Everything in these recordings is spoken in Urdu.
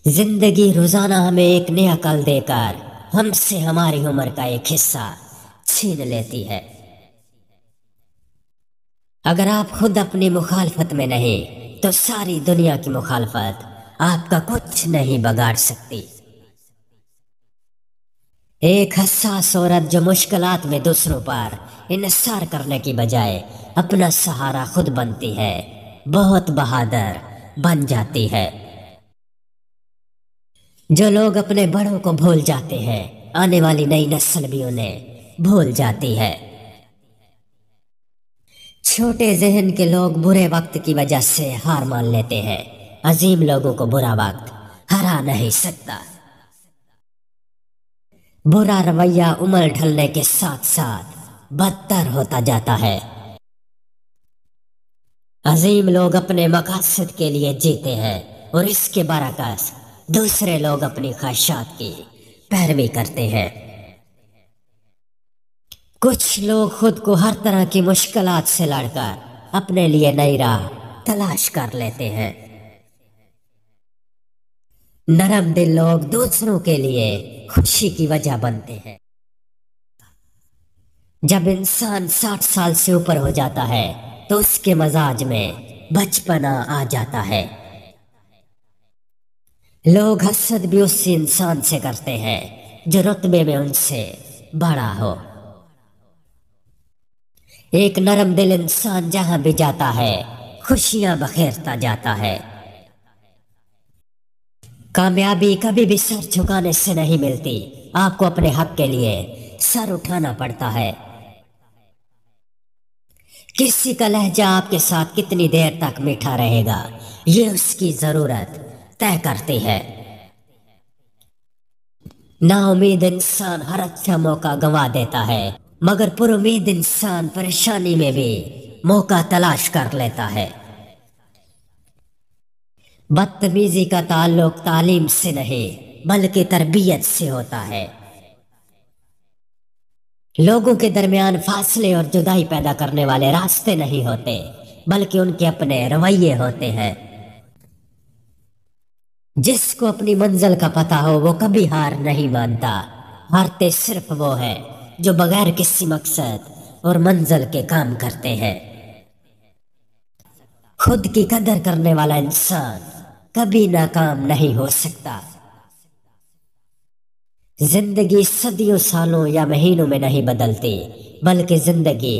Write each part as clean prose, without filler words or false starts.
زندگی روزانہ ہمیں ایک نیا کل دے کر ہم سے ہماری عمر کا ایک حصہ چھین لیتی ہے۔ اگر آپ خود اپنی مخالفت میں نہیں تو ساری دنیا کی مخالفت آپ کا کچھ نہیں بگاڑ سکتی۔ ایک حساس عورت جو مشکلات میں دوسروں پر انحصار کرنے کی بجائے اپنا سہارا خود بنتی ہے، بہت بہادر بن جاتی ہے۔ جو لوگ اپنے بڑوں کو بھول جاتے ہیں، آنے والی نئی نسل بھی انہیں بھول جاتی ہے۔ چھوٹے ذہن کے لوگ برے وقت کی وجہ سے ہار مان لیتے ہیں، عظیم لوگوں کو برا وقت ہرا نہیں سکتا۔ برا رویہ عمر ڈھلنے کے ساتھ ساتھ بدتر ہوتا جاتا ہے۔ عظیم لوگ اپنے مقاصد کے لیے جیتے ہیں اور اس کے برعکس دوسرے لوگ اپنی خواہشات کی پیروی کرتے ہیں۔ کچھ لوگ خود کو ہر طرح کی مشکلات سے لڑ کر اپنے لیے نئی راہ تلاش کر لیتے ہیں۔ نرم دل لوگ دوسروں کے لیے خوشی کی وجہ بنتے ہیں۔ جب انسان 60 سال سے اوپر ہو جاتا ہے تو اس کے مزاج میں بچپنا آ جاتا ہے۔ لوگ حسد بھی اسی انسان سے کرتے ہیں جو رتبے میں ان سے بڑا ہو۔ ایک نرم دل انسان جہاں بھی جاتا ہے خوشیاں بخیرتا جاتا ہے۔ کامیابی کبھی بھی سر جھکانے سے نہیں ملتی، آپ کو اپنے حق کے لیے سر اٹھانا پڑتا ہے۔ کسی کا لہجہ آپ کے ساتھ کتنی دیر تک میٹھا رہے گا یہ اس کی ضرورت طے کرتی ہے۔ نا امید انسان ہر اچھا موقع گنوا دیتا ہے، مگر پر امید انسان پریشانی میں بھی موقع تلاش کر لیتا ہے۔ بدتمیزی کا تعلق تعلیم سے نہیں بلکہ تربیت سے ہوتا ہے۔ لوگوں کے درمیان فاصلے اور جدائی پیدا کرنے والے راستے نہیں ہوتے بلکہ ان کے اپنے رویے ہوتے ہیں۔ جس کو اپنی منزل کا پتہ ہو وہ کبھی ہار نہیں مانتا، ہارتے صرف وہ ہے جو بغیر کسی مقصد اور منزل کے کام کرتے ہیں۔ خود کی قدر کرنے والا انسان کبھی ناکام نہیں ہو سکتا۔ زندگی صدیوں سالوں یا مہینوں میں نہیں بدلتی بلکہ زندگی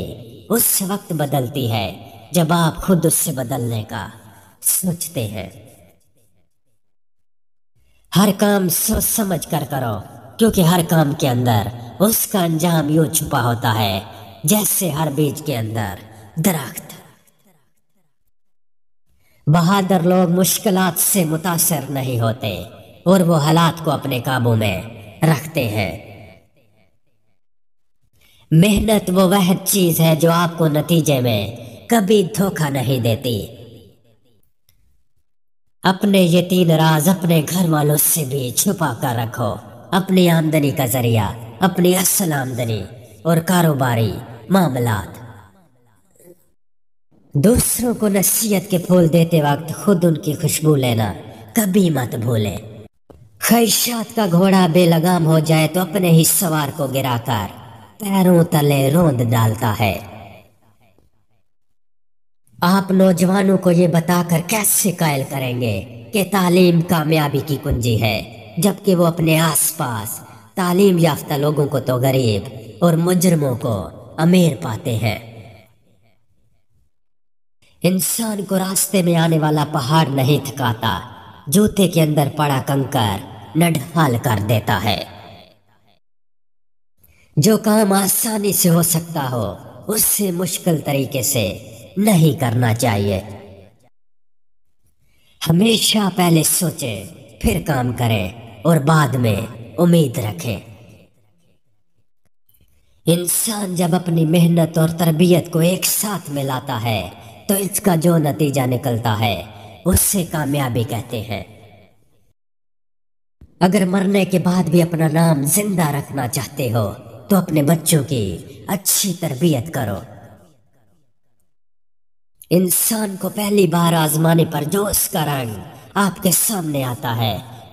اس وقت بدلتی ہے جب آپ خود اس سے بدلنے کا سوچتے ہیں۔ ہر کام سوچ سمجھ کر کرو کیونکہ ہر کام کے اندر اس کا انجام یوں چھپا ہوتا ہے جیسے ہر بیج کے اندر درخت۔ بہادر لوگ مشکلات سے متاثر نہیں ہوتے اور وہ حالات کو اپنے قابو میں رکھتے ہیں۔ محنت وہ واحد چیز ہے جو آپ کو نتیجے میں کبھی دھوکہ نہیں دیتی۔ اپنے یہ 3 راز اپنے گھر والوں سے بھی چھپا کر رکھو، اپنی آمدنی کا ذریعہ، اپنی اصل آمدنی اور کاروباری معاملات۔ دوسروں کو نصیحت کے پھول دیتے وقت خود ان کی خوشبو لینا کبھی مت بھولیں۔ خواہشات کا گھوڑا بے لگام ہو جائے تو اپنے ہی سوار کو گرا کر پیروں تلے روند ڈالتا ہے۔ آپ نوجوانوں کو یہ بتا کر کیسے قائل کریں گے کہ تعلیم کامیابی کی کنجی ہے جبکہ وہ اپنے آس پاس تعلیم یافتہ لوگوں کو تو غریب اور مجرموں کو امیر پاتے ہیں۔ انسان کو راستے میں آنے والا پہاڑ نہیں تھکاتا، جوتے کے اندر پڑا کنکر نڈھال کر دیتا ہے۔ جو کام آسانی سے ہو سکتا ہو اس سے مشکل طریقے سے نہیں کرنا چاہیے۔ ہمیشہ پہلے سوچیں پھر کام کریں اور بعد میں امید رکھیں۔ انسان جب اپنی محنت اور تربیت کو ایک ساتھ ملاتا ہے تو اس کا جو نتیجہ نکلتا ہے اس سے کامیابی کہتے ہیں۔ اگر مرنے کے بعد بھی اپنا نام زندہ رکھنا چاہتے ہو تو اپنے بچوں کی اچھی تربیت کرو۔ انسان کو پہلی بار آزمانے پر جو اس کا رنگ آپ کے سامنے آتا ہے